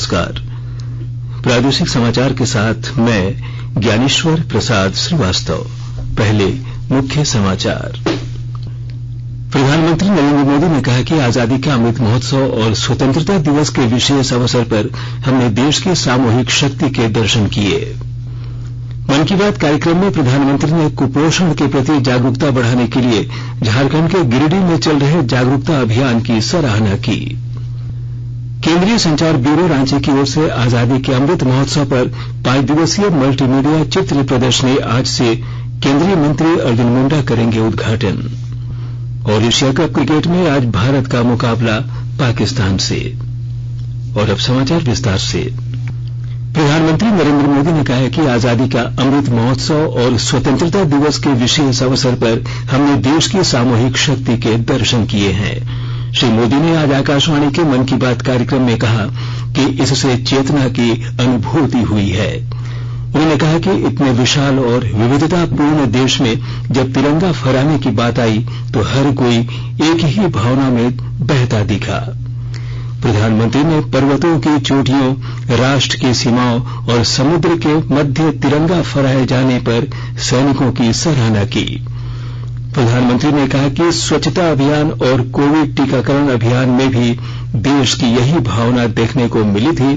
नमस्कार। प्रादेशिक समाचार के साथ मैं ज्ञानेश्वर प्रसाद श्रीवास्तव। पहले मुख्य समाचार। प्रधानमंत्री नरेंद्र मोदी ने कहा कि आजादी का अमृत महोत्सव और स्वतंत्रता दिवस के विशेष अवसर पर हमने देश की सामूहिक शक्ति के दर्शन किए। मन की बात कार्यक्रम में प्रधानमंत्री ने कुपोषण के प्रति जागरूकता बढ़ाने के लिए झारखंड के गिरिडीह में चल रहे जागरूकता अभियान की सराहना की। केंद्रीय संचार ब्यूरो रांची की ओर से आजादी के अमृत महोत्सव पर 5 दिवसीय मल्टीमीडिया चित्र प्रदर्शनी आज से केंद्रीय मंत्री अर्जुन मुंडा करेंगे उद्घाटन। और एशिया कप क्रिकेट में आज भारत का मुकाबला पाकिस्तान से। और अब समाचार विस्तार से। प्रधानमंत्री नरेंद्र मोदी ने कहा है कि आजादी का अमृत महोत्सव और स्वतंत्रता दिवस के विशेष अवसर पर हमने देश की सामूहिक शक्ति के दर्शन किए हैं। श्री मोदी ने आज आकाशवाणी के मन की बात कार्यक्रम में कहा कि इससे चेतना की अनुभूति हुई है। उन्होंने कहा कि इतने विशाल और विविधतापूर्ण देश में जब तिरंगा फहराने की बात आई तो हर कोई एक ही भावना में बहता दिखा। प्रधानमंत्री ने पर्वतों की चोटियों, राष्ट्र की सीमाओं और समुद्र के मध्य तिरंगा फहराए जाने पर सैनिकों की सराहना की। प्रधानमंत्री ने कहा कि स्वच्छता अभियान और कोविड टीकाकरण अभियान में भी देश की यही भावना देखने को मिली थी।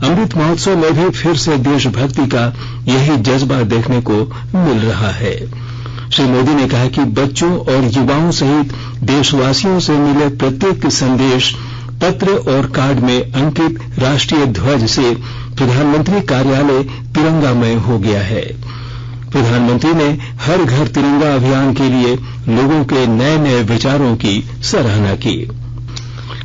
अमृत महोत्सव में भी फिर से देशभक्ति का यही जज्बा देखने को मिल रहा है। श्री मोदी ने कहा कि बच्चों और युवाओं सहित देशवासियों से मिले प्रत्येक संदेश, पत्र और कार्ड में अंकित राष्ट्रीय ध्वज से प्रधानमंत्री कार्यालय तिरंगामय हो गया है। प्रधानमंत्री ने हर घर तिरंगा अभियान के लिए लोगों के नए नए विचारों की सराहना की।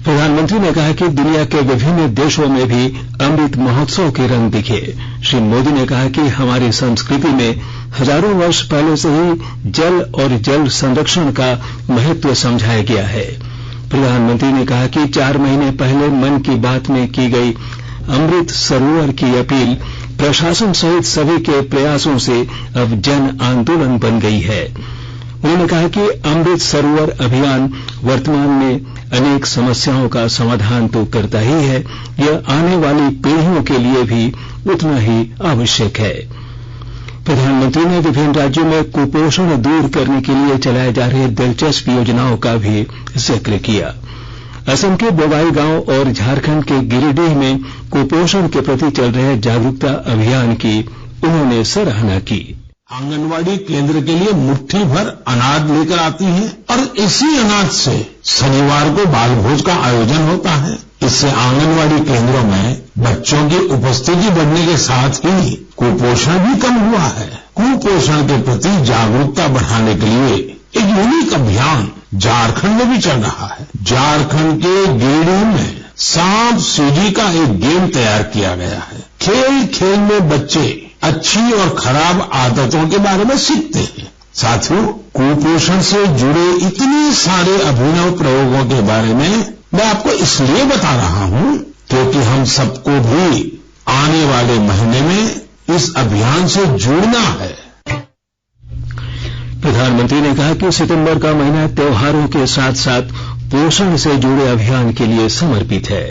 प्रधानमंत्री ने कहा कि दुनिया के विभिन्न देशों में भी अमृत महोत्सव के रंग दिखे। श्री मोदी ने कहा कि हमारी संस्कृति में हजारों वर्ष पहले से ही जल और जल संरक्षण का महत्व समझाया गया है। प्रधानमंत्री ने कहा कि 4 महीने पहले मन की बात में की गई अमृत सरोवर की अपील प्रशासन सहित सभी के प्रयासों से अब जन आंदोलन बन गई है। उन्होंने कहा कि अमृत सरोवर अभियान वर्तमान में अनेक समस्याओं का समाधान तो करता ही है, यह आने वाली पीढ़ियों के लिए भी उतना ही आवश्यक है। प्रधानमंत्री ने विभिन्न राज्यों में कुपोषण दूर करने के लिए चलाए जा रहे दिलचस्प योजनाओं का भी जिक्र किया। असम के बोगाईगांव और झारखंड के गिरिडीह में कुपोषण के प्रति चल रहे जागरूकता अभियान की उन्होंने सराहना की। आंगनवाड़ी केंद्र के लिए मुट्ठी भर अनाज लेकर आती है और इसी अनाज से शनिवार को बाल भोज का आयोजन होता है। इससे आंगनवाड़ी केंद्रों में बच्चों की उपस्थिति बढ़ने के साथ ही कुपोषण भी कम हुआ है। कुपोषण के प्रति जागरूकता बढ़ाने के लिए एक यूनिक अभियान झारखंड में भी चल रहा है। झारखंड के गिरिडीह में सांप सीढ़ी का एक गेम तैयार किया गया है। खेल खेल में बच्चे अच्छी और खराब आदतों के बारे में सीखते हैं। साथियों, कुपोषण से जुड़े इतने सारे अभिनव प्रयोगों के बारे में मैं आपको इसलिए बता रहा हूं क्योंकि हम सबको भी आने वाले महीने में इस अभियान से जुड़ना है। प्रधानमंत्री ने कहा कि सितंबर का महीना त्योहारों के साथ साथ पोषण से जुड़े अभियान के लिए समर्पित है।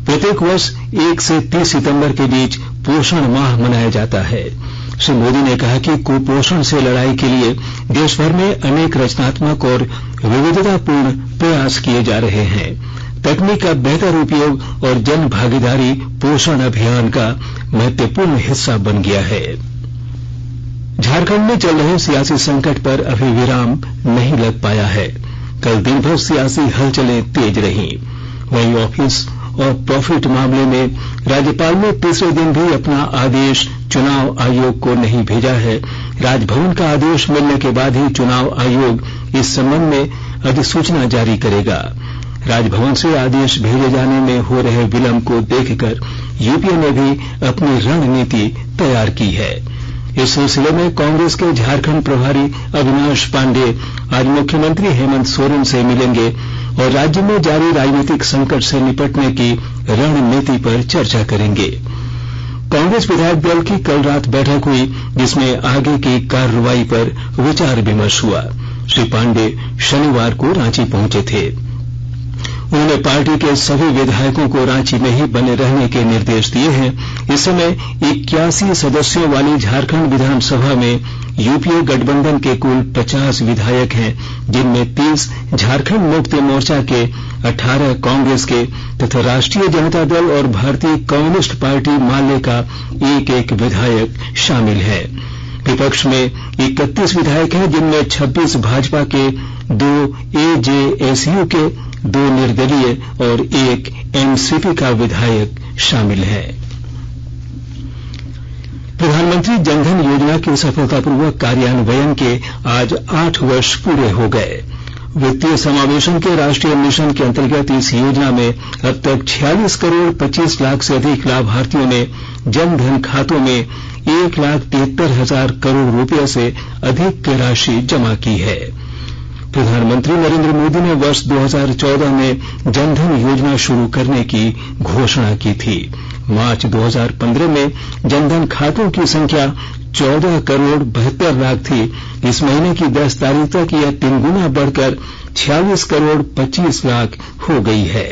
प्रत्येक वर्ष 1 से 30 सितंबर के बीच पोषण माह मनाया जाता है। श्री मोदी ने कहा कि कुपोषण से लड़ाई के लिए देश भर में अनेक रचनात्मक और विविधतापूर्ण प्रयास किए जा रहे हैं। तकनीक का बेहतर उपयोग और जन भागीदारी पोषण अभियान का महत्वपूर्ण हिस्सा बन गया है। झारखंड में चल रहे सियासी संकट पर अभी विराम नहीं लग पाया है। कल दिन भर सियासी हलचलें तेज रहीं। वहीं ऑफिस और प्रॉफिट मामले में राज्यपाल ने तीसरे दिन भी अपना आदेश चुनाव आयोग को नहीं भेजा है। राजभवन का आदेश मिलने के बाद ही चुनाव आयोग इस संबंध में अधिसूचना जारी करेगा। राजभवन से आदेश भेजे जाने में हो रहे विलंब को देखकर यूपीए ने भी अपनी रणनीति तैयार की है। इस सिलसिले में कांग्रेस के झारखंड प्रभारी अविनाश पांडेय आज मुख्यमंत्री हेमंत सोरेन से मिलेंगे और राज्य में जारी राजनीतिक संकट से निपटने की रणनीति पर चर्चा करेंगे। कांग्रेस विधायक दल की कल रात बैठक हुई जिसमें आगे की कार्रवाई पर विचार विमर्श हुआ। श्री पांडेय शनिवार को रांची पहुंचे थे। उन्होंने पार्टी के सभी विधायकों को रांची में ही बने रहने के निर्देश दिए हैं। इस समय 81 सदस्यों वाली झारखंड विधानसभा में यूपीए गठबंधन के कुल 50 विधायक हैं, जिनमें 30 झारखंड मुक्ति मोर्चा के, 18 कांग्रेस के तथा राष्ट्रीय जनता दल और भारतीय कम्युनिस्ट पार्टी माले का एक एक विधायक शामिल है। विपक्ष में 31 विधायक हैं, जिनमें 26 भाजपा के, 2 एजेएसयू के, 2 निर्दलीय और 1 एनसीपी का विधायक शामिल है। प्रधानमंत्री जनधन योजना के सफलतापूर्वक कार्यान्वयन के आज 8 वर्ष पूरे हो गए। वित्तीय समावेशन के राष्ट्रीय मिशन के अंतर्गत इस योजना में अब तक 46 करोड़ 25 लाख से अधिक लाभार्थियों ने जनधन खातों में 1,73,000 करोड़ रुपए से अधिक की राशि जमा की है। प्रधानमंत्री नरेंद्र मोदी ने वर्ष 2014 में जनधन योजना शुरू करने की घोषणा की थी। मार्च 2015 में जनधन खातों की संख्या 14 करोड़ 72 लाख थी। इस महीने की 10 तारीख तक यह 3 गुना बढ़कर 46 करोड़ 25 लाख हो गई है।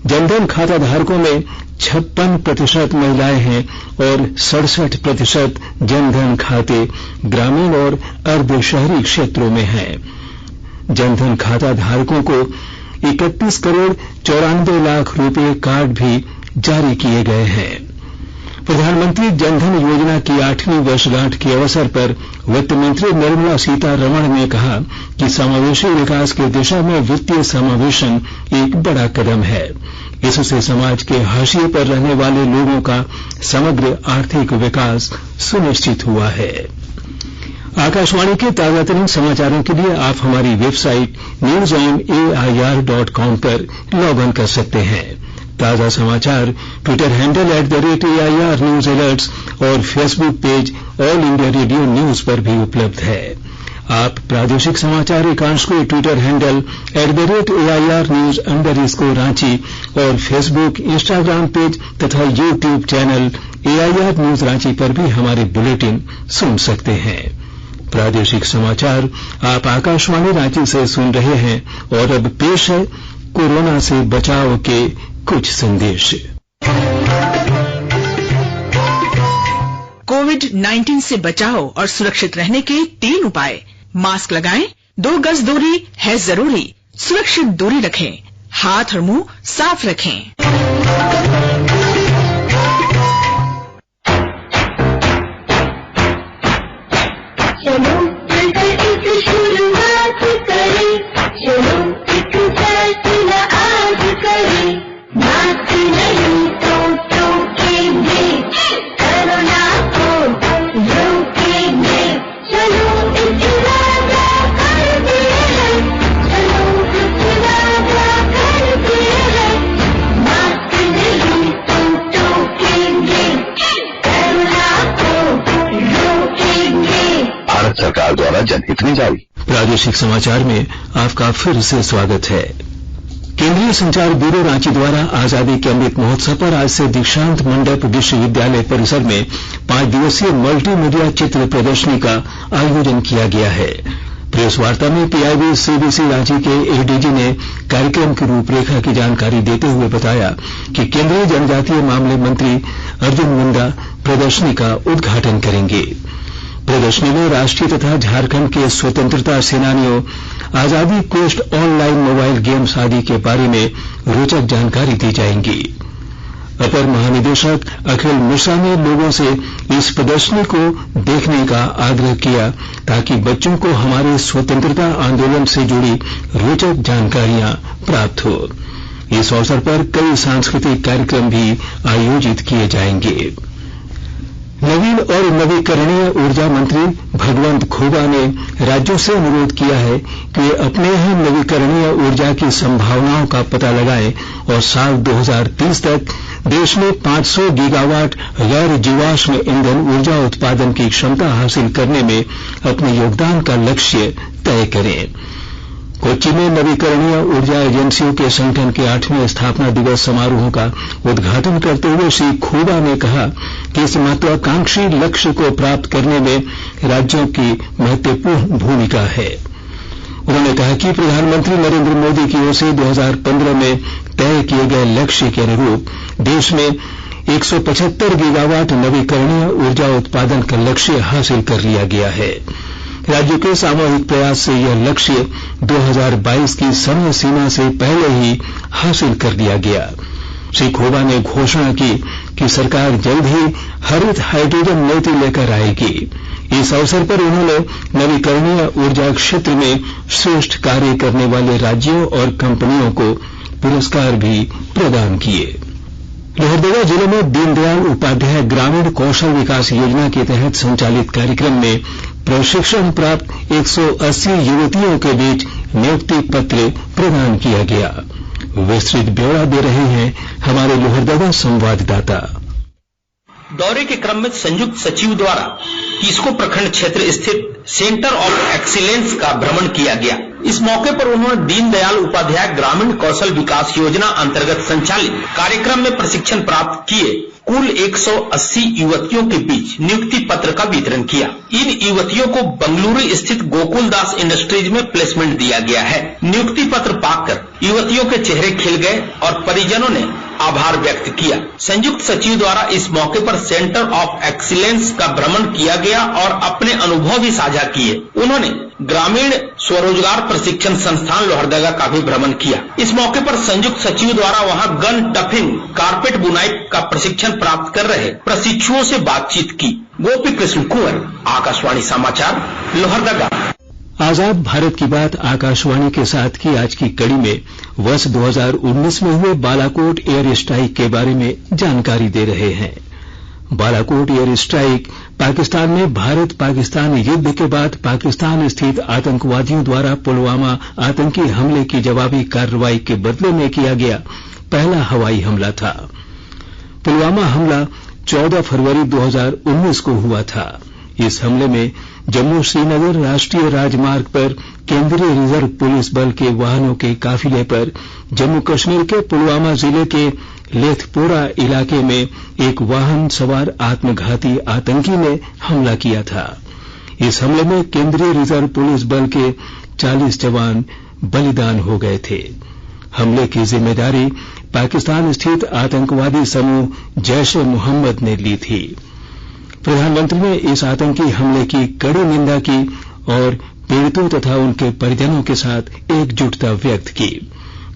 जनधन खाता धारकों में 56% महिलाएं हैं और 67% जनधन खाते ग्रामीण और अर्ध शहरी क्षेत्रों में हैं। जनधन खाता धारकों को 31 करोड़ 94 लाख रुपए कार्ड भी जारी किए गए हैं। प्रधानमंत्री जनधन योजना की 8वीं वर्षगांठ के अवसर पर वित्त मंत्री निर्मला सीतारमण ने कहा कि समावेशी विकास की दिशा में वित्तीय समावेशन एक बड़ा कदम है। इससे समाज के हाशिए पर रहने वाले लोगों का समग्र आर्थिक विकास सुनिश्चित हुआ है। आकाशवाणी के ताजातरीन समाचारों के लिए आप हमारी वेबसाइट newsonair.com पर लॉग इन कर सकते हैं। ताजा समाचार Twitter handle @AIR news alerts और Facebook page All India Radio news पर भी उपलब्ध है। आप प्रादेशिक समाचार एकांश को ट्विटर हैंडल @AIR न्यूज_रांची और फेसबुक, इंस्टाग्राम पेज तथा YouTube channel AIR news Ranchi पर भी हमारे बुलेटिन सुन सकते हैं। प्रादेशिक समाचार आप आकाशवाणी रांची से सुन रहे हैं और अब पेश है कोरोना से बचाव के कुछ संदेश। कोविड-19 से बचाव और सुरक्षित रहने के 3 उपाय। मास्क लगाएं, 2 गज दूरी है जरूरी, सुरक्षित दूरी रखें, हाथ और मुंह साफ रखें। चलो मिलकर एक शुरुआत करें, चलो एक फैसला आज करें, मास्क नहीं तो टोकेंगे, कोरोना को रोकेंगे, चलो एक वादा करते हैं, चलो एक वादा करते हैं, मास्क नहीं तो टोकेंगे, कोरोना को रोकेंगे। भारत सरकार द्वारा जनहित में जारी। प्रादेशिक समाचार में आपका फिर से स्वागत है। केंद्रीय संचार ब्यूरो रांची द्वारा आजादी के अमृत महोत्सव पर आज से दीक्षांत मंडप विश्वविद्यालय परिसर में 5 दिवसीय मल्टीमीडिया चित्र प्रदर्शनी का आयोजन किया गया है। प्रेस वार्ता में पीआईबी सीबीसी रांची के एडीजी ने कार्यक्रम की रूपरेखा की जानकारी देते हुए बताया कि केंद्रीय जनजातीय मामले मंत्री अर्जुन मुंडा प्रदर्शनी का उद्घाटन करेंगे। प्रदर्शनी में राष्ट्रीय तथा झारखंड के स्वतंत्रता सेनानियों, आजादी कोस्ट ऑनलाइन मोबाइल गेम्स आदि के बारे में रोचक जानकारी दी जाएगी। अपर महानिदेशक अखिल मिश्रा ने लोगों से इस प्रदर्शनी को देखने का आग्रह किया ताकि बच्चों को हमारे स्वतंत्रता आंदोलन से जुड़ी रोचक जानकारियां प्राप्त हो। इस अवसर पर कई सांस्कृतिक कार्यक्रम भी आयोजित किए जाएंगे। नवीन और नवीकरणीय ऊर्जा मंत्री भगवंत खुबा ने राज्यों से अनुरोध किया है कि वे अपने यहां नवीकरणीय ऊर्जा की संभावनाओं का पता लगाएं और साल 2030 तक देश में 500 गीगावाट गैर जीवाश्म ईंधन ऊर्जा उत्पादन की क्षमता हासिल करने में अपने योगदान का लक्ष्य तय करें। कोच्चि में नवीकरणीय ऊर्जा एजेंसियों के संगठन के 8वें स्थापना दिवस समारोह का उद्घाटन करते हुए श्री खुबा ने कहा कि इस महत्वाकांक्षी लक्ष्य को प्राप्त करने में राज्यों की महत्वपूर्ण भूमिका है। उन्होंने कहा कि प्रधानमंत्री नरेंद्र मोदी की ओर से 2015 में तय किए गए लक्ष्य के अनुरूप देश में 175 गीगावाट नवीकरणीय ऊर्जा उत्पादन का लक्ष्य हासिल कर लिया गया है। राज्यों के सामूहिक प्रयास से यह लक्ष्य 2022 की समय सीमा से पहले ही हासिल कर लिया गया। श्री खोबा ने घोषणा की कि सरकार जल्द ही हरित हाइड्रोजन नीति लेकर आएगी। इस अवसर पर उन्होंने नवीकरणीय ऊर्जा क्षेत्र में श्रेष्ठ कार्य करने वाले राज्यों और कंपनियों को पुरस्कार भी प्रदान किए। लोहरदगा जिले में दीनदयाल उपाध्याय ग्रामीण कौशल विकास योजना के तहत संचालित कार्यक्रम में प्रशिक्षण प्राप्त 180 युवतियों के बीच नियुक्ति पत्र प्रदान किया गया। विस्तृत ब्यौरा दे रहे हैं हमारे लोहरदगा संवाददाता। दौरे के क्रम में संयुक्त सचिव द्वारा किस्को प्रखंड क्षेत्र स्थित सेंटर ऑफ एक्सीलेंस का भ्रमण किया गया। इस मौके पर उन्होंने दीनदयाल उपाध्याय ग्रामीण कौशल विकास योजना अंतर्गत संचालित कार्यक्रम में प्रशिक्षण प्राप्त किए कुल 180 युवतियों के बीच नियुक्ति पत्र का वितरण किया। इन युवतियों को बंगलुरु स्थित गोकुलदास इंडस्ट्रीज में प्लेसमेंट दिया गया है। नियुक्ति पत्र पाकर युवतियों के चेहरे खिल गए और परिजनों ने आभार व्यक्त किया। संयुक्त सचिव द्वारा इस मौके पर सेंटर ऑफ एक्सीलेंस का भ्रमण किया गया और अपने अनुभव भी साझा किए। उन्होंने ग्रामीण स्वरोजगार प्रशिक्षण संस्थान लोहरदगा का भी भ्रमण किया। इस मौके पर संयुक्त सचिव द्वारा वहां गन टफिंग, कारपेट बुनाई का प्रशिक्षण प्राप्त कर रहे प्रशिक्षुओं से बातचीत की। गोपी कृष्ण कुंवर, आकाशवाणी समाचार, लोहरदगा। आजाद भारत की बात आकाशवाणी के साथ की आज की कड़ी में वर्ष 2019 में हुए बालाकोट एयर स्ट्राइक के बारे में जानकारी दे रहे हैं। बालाकोट एयर स्ट्राइक पाकिस्तान में भारत पाकिस्तान युद्ध के बाद पाकिस्तान स्थित आतंकवादियों द्वारा पुलवामा आतंकी हमले की जवाबी कार्रवाई के बदले में किया गया पहला हवाई हमला था। पुलवामा हमला 14 फरवरी 2019 को हुआ था। इस हमले में जम्मू श्रीनगर राष्ट्रीय राजमार्ग पर केंद्रीय रिजर्व पुलिस बल के वाहनों के काफिले पर जम्मू कश्मीर के पुलवामा जिले के लेथपोरा इलाके में एक वाहन सवार आत्मघाती आतंकी ने हमला किया था। इस हमले में केंद्रीय रिजर्व पुलिस बल के 40 जवान बलिदान हो गए थे। हमले की जिम्मेदारी पाकिस्तान स्थित आतंकवादी समूह जैश-ए मोहम्मद ने ली थी। प्रधानमंत्री ने इस आतंकी हमले की कड़ी निंदा की और पीड़ितों तथा उनके परिजनों के साथ एकजुटता व्यक्त की।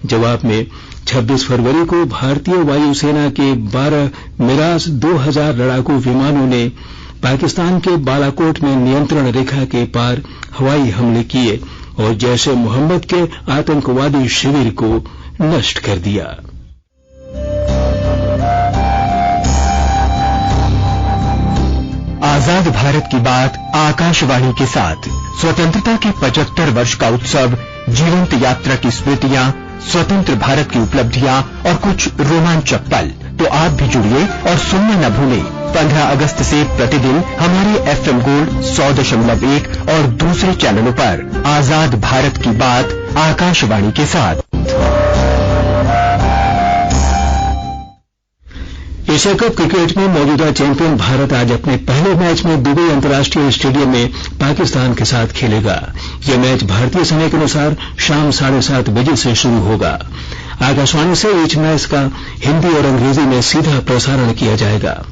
जवाब में 26 फरवरी को भारतीय वायुसेना के 12 मिराज 2000 लड़ाकू विमानों ने पाकिस्तान के बालाकोट में नियंत्रण रेखा के पार हवाई हमले किए और जैश-ए मोहम्मद के आतंकवादी शिविर को नष्ट कर दिया। आजाद भारत की बात आकाशवाणी के साथ स्वतंत्रता के 75 वर्ष का उत्सव, जीवंत यात्रा की स्मृतियां, स्वतंत्र भारत की उपलब्धियां और कुछ रोमांचक पल। तो आप भी जुड़िए और सुनना न भूलें 15 अगस्त से प्रतिदिन हमारे FM गोल्ड 100.1 और दूसरे चैनलों पर आजाद भारत की बात आकाशवाणी के साथ। एशिया कप क्रिकेट में मौजूदा चैंपियन भारत आज अपने पहले मैच में दुबई अंतर्राष्ट्रीय स्टेडियम में पाकिस्तान के साथ खेलेगा। यह मैच भारतीय समय के अनुसार शाम 7:30 बजे से शुरू होगा। आकाशवाणी से इस मैच का हिंदी और अंग्रेजी में सीधा प्रसारण किया जाएगा।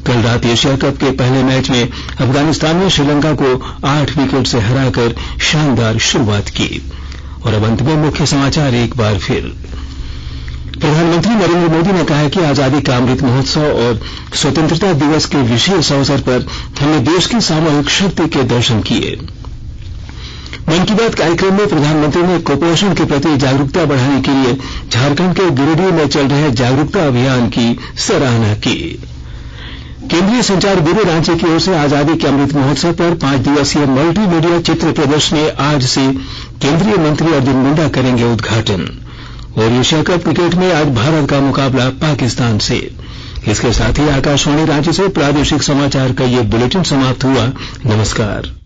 कल रात एशिया कप के पहले मैच में अफगानिस्तान ने श्रीलंका को 8 विकेट से हराकर शानदार शुरुआत की। और अब अंत में मुख्य समाचार एक बार फिर। प्रधानमंत्री नरेंद्र मोदी ने कहा है कि आजादी का अमृत महोत्सव और स्वतंत्रता दिवस के विशेष अवसर पर हमने देश की सामूहिक शक्ति के दर्शन किए। मन की बात कार्यक्रम में प्रधानमंत्री ने कुपोषण के प्रति जागरूकता बढ़ाने के लिए झारखंड के गिरिडीह में चल रहे जागरूकता अभियान की सराहना की। केंद्रीय संचार ब्यूरो रांची की ओर से आजादी के अमृत महोत्सव पर 5 दिवसीय मल्टी मीडिया चित्र प्रदर्शनी आज से केंद्रीय मंत्री अर्जुन मुंडा करेंगे उद्घाटन। और एशिया कप क्रिकेट में आज भारत का मुकाबला पाकिस्तान से। इसके साथ ही आकाशवाणी रांची से प्रादेशिक समाचार का ये बुलेटिन समाप्त हुआ। नमस्कार।